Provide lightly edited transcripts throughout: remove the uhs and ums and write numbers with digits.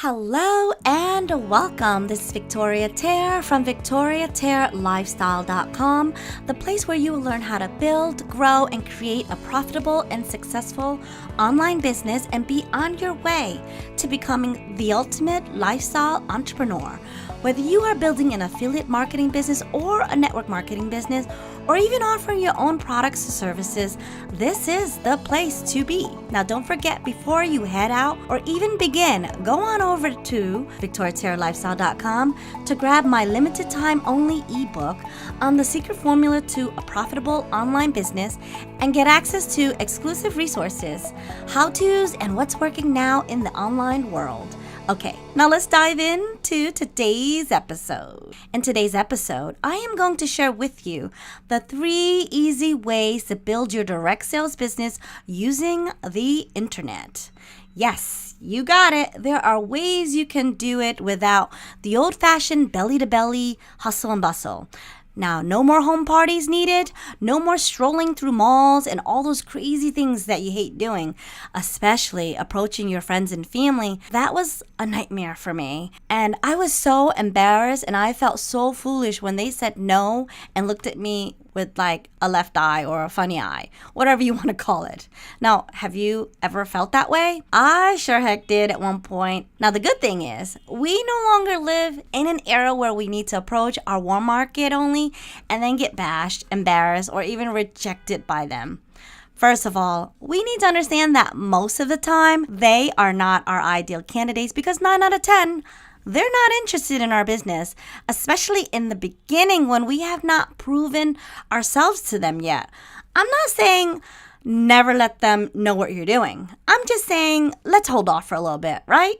Hello and welcome. This is Victoria Terre from VictoriaTerreLifestyle.com, the place where you will learn how to build, grow, and create a profitable and successful online business and be on your way to becoming the ultimate lifestyle entrepreneur. Whether you are building an affiliate marketing business or a network marketing business, or even offering your own products or services, this is the place to be. Now, don't forget, before you head out or even begin, go on over to VictoriaTerreLifestyle.com to grab my limited time only ebook on the secret formula to a profitable online business and get access to exclusive resources, how-tos, and what's working now in the online world. Okay, now let's dive into today's episode. In today's episode, I am going to share with you the 3 easy ways to build your direct sales business using the internet. Yes, you got it. There are ways you can do it without the old-fashioned belly-to-belly hustle and bustle. Now, no more home parties needed, no more strolling through malls and all those crazy things that you hate doing, especially approaching your friends and family. That was a nightmare for me. And I was so embarrassed and I felt so foolish when they said no and looked at me with like a left eye or a funny eye, whatever you want to call it. Now, have you ever felt that way? I sure heck did at one point. Now, the good thing is we no longer live in an era where we need to approach our warm market only and then get bashed, embarrassed, or even rejected by them. First of all, we need to understand that most of the time they are not our ideal candidates because 9 out of 10 they're not interested in our business, especially in the beginning when we have not proven ourselves to them yet. I'm not saying never let them know what you're doing. I'm just saying let's hold off for a little bit, right?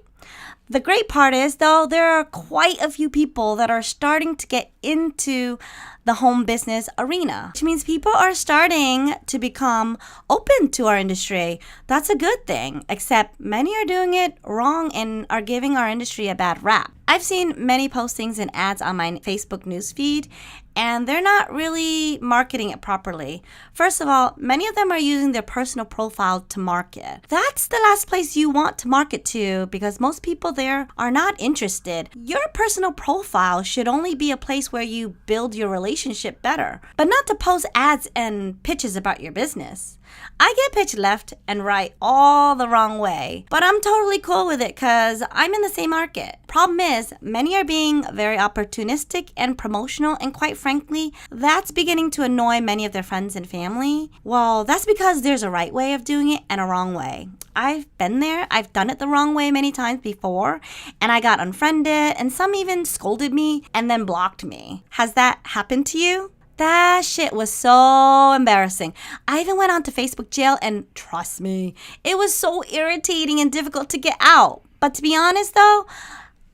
The great part is, though, there are quite a few people that are starting to get into the home business arena, which means people are starting to become open to our industry. That's a good thing, except many are doing it wrong and are giving our industry a bad rap. I've seen many postings and ads on my Facebook newsfeed, and they're not really marketing it properly. First of all, many of them are using their personal profile to market. That's the last place you want to market to because most people there are not interested. Your personal profile should only be a place where you build your relationship better, but not to post ads and pitches about your business. I get pitched left and right all the wrong way, but I'm totally cool with it because I'm in the same market. Problem is, many are being very opportunistic and promotional, and quite frankly, that's beginning to annoy many of their friends and family. Well, that's because there's a right way of doing it and a wrong way. I've been there. I've done it the wrong way many times before, and I got unfriended, and some even scolded me and then blocked me. Has that happened to you? That shit was so embarrassing. I even went on to Facebook jail, and trust me, it was so irritating and difficult to get out. But to be honest though,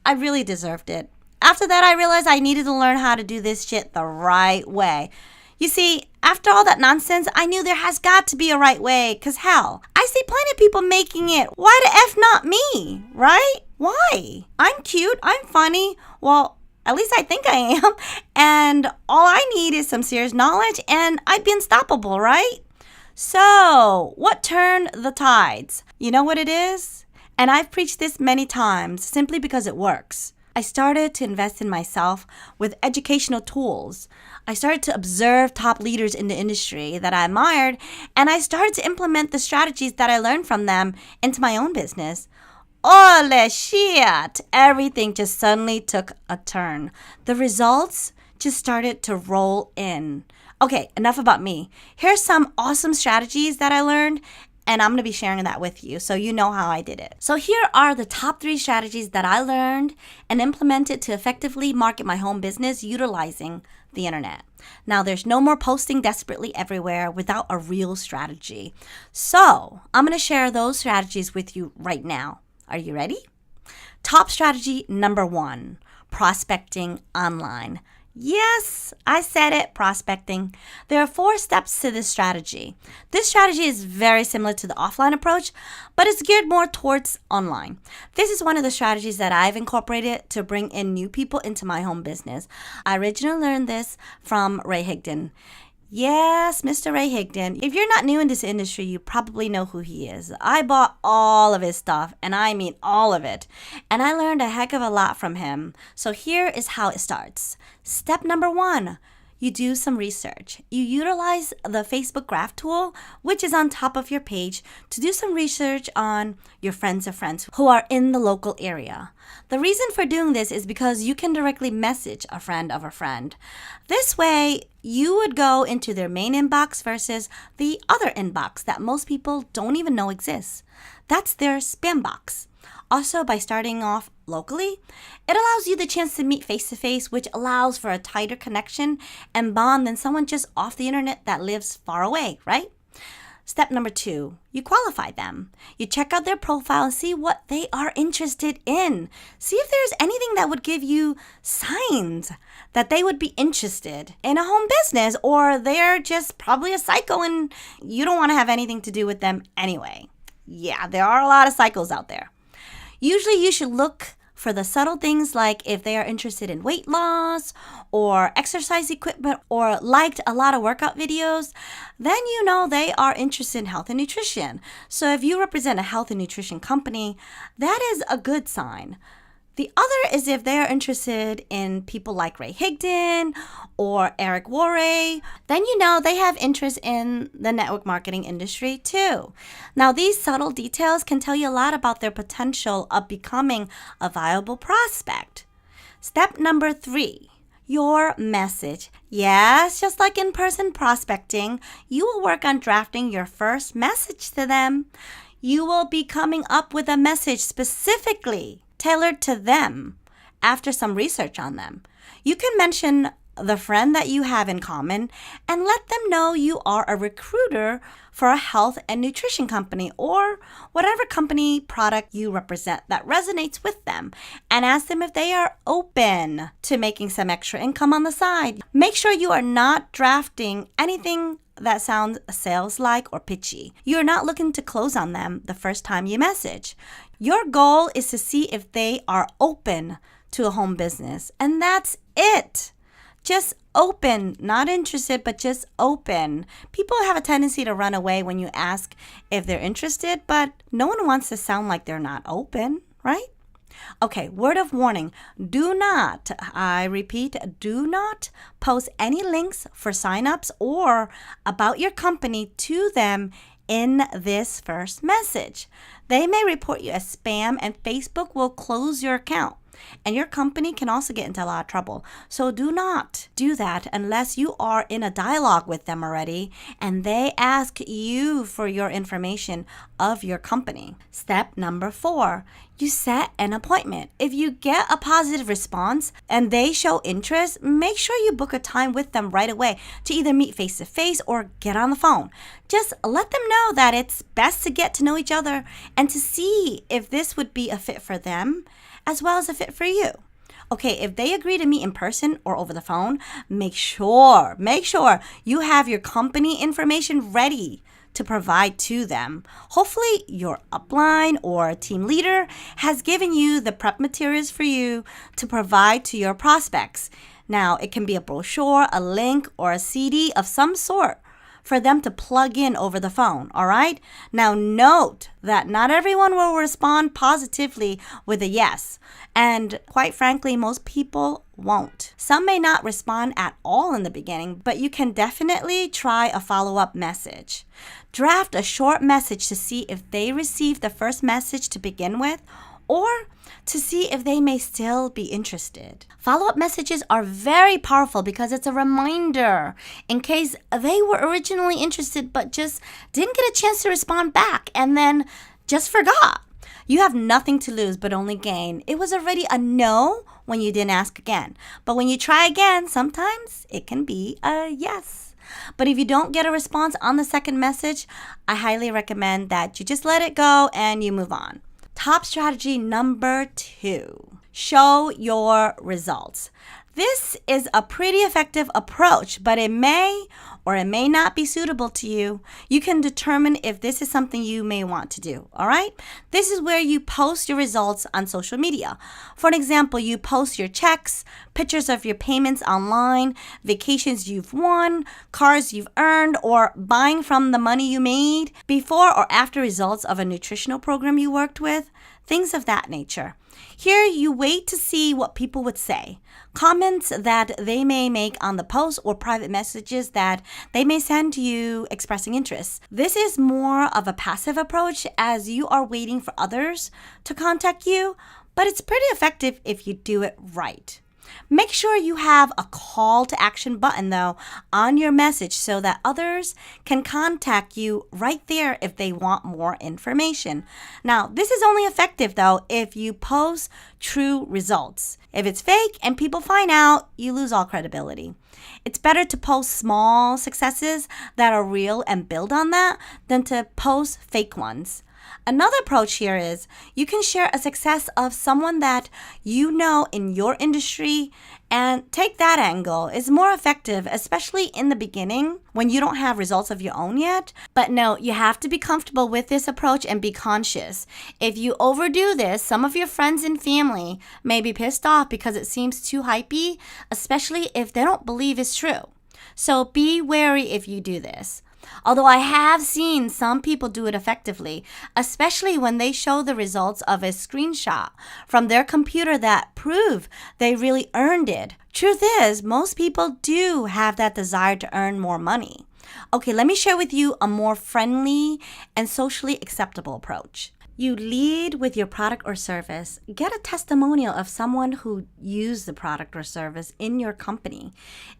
I really deserved it. After that, I realized I needed to learn how to do this shit the right way. You see, after all that nonsense, I knew there has got to be a right way, because hell, I see plenty of people making it. Why the F not me, right? Why? I'm cute, I'm funny, well, at least I think I am, and all I need is some serious knowledge, and I'd be unstoppable, right? So, what turned the tides? You know what it is? And I've preached this many times, simply because it works. I started to invest in myself with educational tools. I started to observe top leaders in the industry that I admired, and I started to implement the strategies that I learned from them into my own business. Holy shit! Everything just suddenly took a turn. The results just started to roll in. Okay, enough about me. Here's some awesome strategies that I learned, and I'm going to be sharing that with you so you know how I did it. So here are the top 3 strategies that I learned and implemented to effectively market my home business utilizing the internet. Now, there's no more posting desperately everywhere without a real strategy. So I'm going to share those strategies with you right now. Are you ready? Top strategy number 1, prospecting online. Yes, I said it, prospecting. There are 4 steps to this strategy. This strategy is very similar to the offline approach, but it's geared more towards online. This is one of the strategies that I've incorporated to bring in new people into my home business. I originally learned this from Ray Higdon. Yes, Mr. Ray Higdon. If you're not new in this industry, you probably know who he is. I bought all of his stuff, and I mean all of it. And I learned a heck of a lot from him. So here is how it starts. Step number 1. You do some research. You utilize the Facebook Graph tool, which is on top of your page, to do some research on your friends of friends who are in the local area. The reason for doing this is because you can directly message a friend of a friend. This way, you would go into their main inbox versus the other inbox that most people don't even know exists. That's their spam box. Also, by starting off locally, it allows you the chance to meet face-to-face, which allows for a tighter connection and bond than someone just off the internet that lives far away, right? Step number 2, you qualify them. You check out their profile and see what they are interested in. See if there's anything that would give you signs that they would be interested in a home business, or they're just probably a psycho and you don't want to have anything to do with them anyway. Yeah, there are a lot of psychos out there. Usually you should look for the subtle things like if they are interested in weight loss or exercise equipment or liked a lot of workout videos, then you know they are interested in health and nutrition. So if you represent a health and nutrition company, that is a good sign. The other is if they are interested in people like Ray Higdon or Eric Worre, then you know they have interest in the network marketing industry too. Now, these subtle details can tell you a lot about their potential of becoming a viable prospect. Step number 3, your message. Yes, just like in-person prospecting, you will work on drafting your first message to them. You will be coming up with a message specifically tailored to them after some research on them. You can mention the friend that you have in common and let them know you are a recruiter for a health and nutrition company or whatever company product you represent that resonates with them, and ask them if they are open to making some extra income on the side. Make sure you are not drafting anything that sounds sales-like or pitchy. You're not looking to close on them the first time you message. Your goal is to see if they are open to a home business, and that's it. Just open, not interested, but just open. People have a tendency to run away when you ask if they're interested, but no one wants to sound like they're not open, right? Okay, word of warning. Do not, I repeat, do not post any links for signups or about your company to them in this first message. They may report you as spam and Facebook will close your account. And your company can also get into a lot of trouble. So do not do that unless you are in a dialogue with them already and they ask you for your information of your company. Step number 4, you set an appointment. If you get a positive response and they show interest, make sure you book a time with them right away to either meet face to face or get on the phone. Just let them know that it's best to get to know each other and to see if this would be a fit for them as well as a fit for you. Okay, if they agree to meet in person or over the phone, make sure you have your company information ready to provide to them. Hopefully your upline or team leader has given you the prep materials for you to provide to your prospects. Now, it can be a brochure, a link, or a CD of some sort for them to plug in over the phone, all right? Now, note that not everyone will respond positively with a yes, and quite frankly, most people won't. Some may not respond at all in the beginning, but you can definitely try a follow-up message. Draft a short message to see if they received the first message to begin with, or to see if they may still be interested. Follow-up messages are very powerful because it's a reminder in case they were originally interested but just didn't get a chance to respond back and then just forgot. You have nothing to lose but only gain. It was already a no when you didn't ask again. But when you try again, sometimes it can be a yes. But if you don't get a response on the second message, I highly recommend that you just let it go and you move on. Top strategy number 2, show your results. This is a pretty effective approach, but it may or it may not be suitable to you. You can determine if this is something you may want to do, all right? This is where you post your results on social media. For an example, you post your checks, pictures of your payments online, vacations you've won, cars you've earned, or buying from the money you made, before or after results of a nutritional program you worked with, things of that nature. Here, you wait to see what people would say, comments that they may make on the post, or private messages that they may send to you expressing interest. This is more of a passive approach, as you are waiting for others to contact you, but it's pretty effective if you do it right. Make sure you have a call to action button, though, on your message so that others can contact you right there if they want more information. Now, this is only effective, though, if you post true results. If it's fake and people find out, you lose all credibility. It's better to post small successes that are real and build on that than to post fake ones. Another approach here is you can share a success of someone that you know in your industry and take that angle. It's more effective, especially in the beginning when you don't have results of your own yet. But no, you have to be comfortable with this approach and be conscious. If you overdo this, some of your friends and family may be pissed off because it seems too hypey, especially if they don't believe it's true. So be wary if you do this. Although I have seen some people do it effectively, especially when they show the results of a screenshot from their computer that prove they really earned it. Truth is, most people do have that desire to earn more money. Okay, let me share with you a more friendly and socially acceptable approach. You lead with your product or service. Get a testimonial of someone who used the product or service in your company.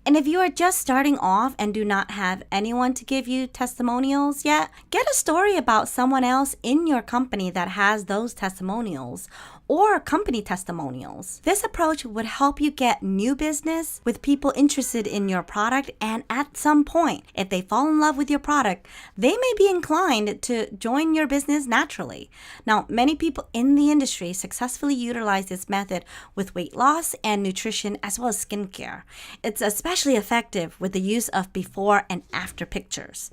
And if you are just starting off and do not have anyone to give you testimonials yet, get a story about someone else in your company that has those testimonials, or company testimonials. This approach would help you get new business with people interested in your product, and at some point, if they fall in love with your product, they may be inclined to join your business naturally. Now, many people in the industry successfully utilize this method with weight loss and nutrition, as well as skincare. It's especially effective with the use of before and after pictures.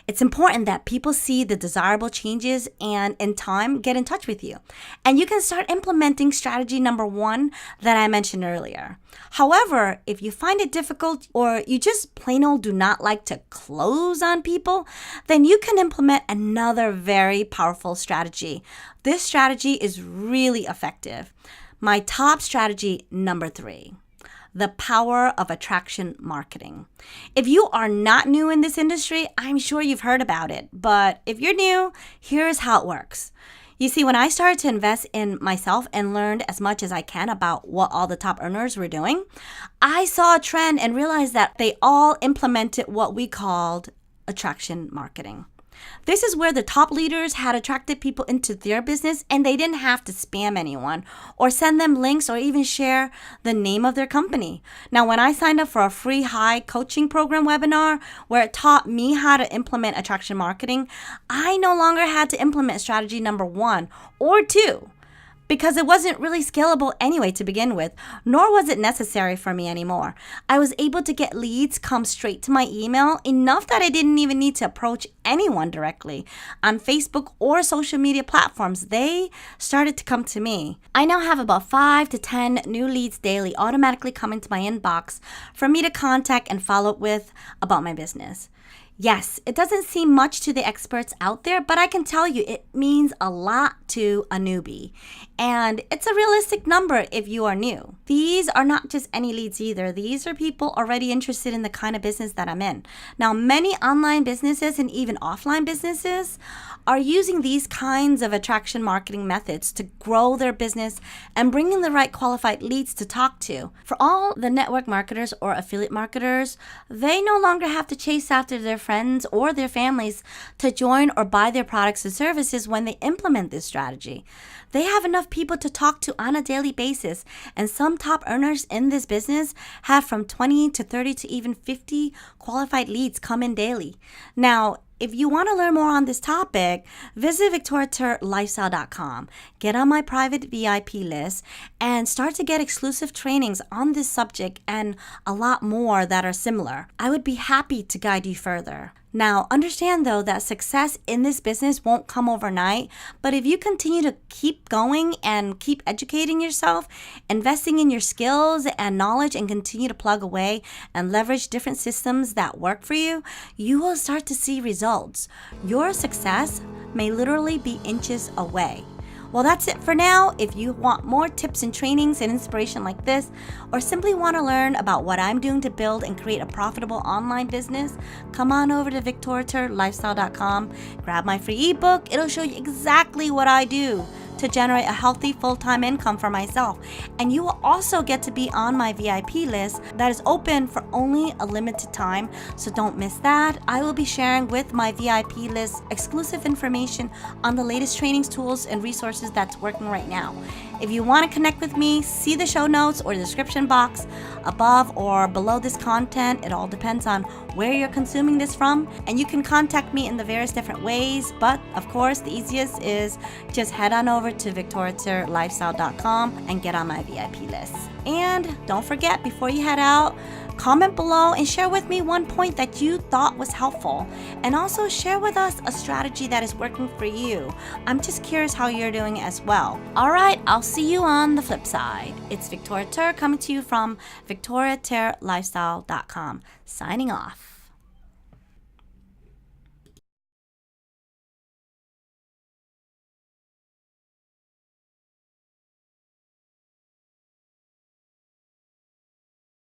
It's important that people see the desirable changes and in time get in touch with you. And you can start implementing strategy number 1 that I mentioned earlier. However, if you find it difficult or you just plain old do not like to close on people, then you can implement another very powerful strategy. This strategy is really effective. My top strategy number 3. The power of attraction marketing. If you are not new in this industry, I'm sure you've heard about it. But if you're new, here's how it works. You see, when I started to invest in myself and learned as much as I can about what all the top earners were doing, I saw a trend and realized that they all implemented what we called attraction marketing. This is where the top leaders had attracted people into their business, and they didn't have to spam anyone or send them links or even share the name of their company. Now, when I signed up for a free high coaching program webinar where it taught me how to implement attraction marketing, I no longer had to implement strategy number 1 or 2. Because it wasn't really scalable anyway to begin with, nor was it necessary for me anymore. I was able to get leads come straight to my email, enough that I didn't even need to approach anyone directly. On Facebook or social media platforms, they started to come to me. I now have about 5 to 10 new leads daily automatically coming to my inbox for me to contact and follow up with about my business. Yes, it doesn't seem much to the experts out there, but I can tell you it means a lot to a newbie. And it's a realistic number if you are new. These are not just any leads either. These are people already interested in the kind of business that I'm in. Now, many online businesses and even offline businesses are using these kinds of attraction marketing methods to grow their business and bring in the right qualified leads to talk to. For all the network marketers or affiliate marketers, they no longer have to chase after their friends or their families to join or buy their products and services when they implement this strategy. They have enough people to talk to on a daily basis, and some top earners in this business have from 20 to 30 to even 50 qualified leads come in daily. Now, If you want to learn more on this topic, visit victoriaterlifestyle.com. Get on my private VIP list and start to get exclusive trainings on this subject and a lot more that are similar. I would be happy to guide you further. Now, understand though that success in this business won't come overnight, but if you continue to keep going and keep educating yourself, investing in your skills and knowledge, and continue to plug away and leverage different systems that work for you, you will start to see results. Your success may literally be inches away. Well, that's it for now. If you want more tips and trainings and inspiration like this, or simply want to learn about what I'm doing to build and create a profitable online business, come on over to victoriaterlifestyle.com. Grab my free ebook. It'll show you exactly what I do to generate a healthy full-time income for myself. And you will also get to be on my VIP list that is open for only a limited time, so don't miss that. I will be sharing with my VIP list exclusive information on the latest trainings, tools, and resources that's working right now. If you want to connect with me, see the show notes or the description box above or below this content. It all depends on where you're consuming this from, and you can contact me in the various different ways, but of course the easiest is just head on over to victoriaterlifestyle.com and get on my VIP list. And don't forget, before you head out, comment below and share with me one point that you thought was helpful, and also share with us a strategy that is working for you. I'm just curious how you're doing as well. All right, I'll see you on the flip side. It's Victoria Ter coming to you from victoriaterlifestyle.com, signing off.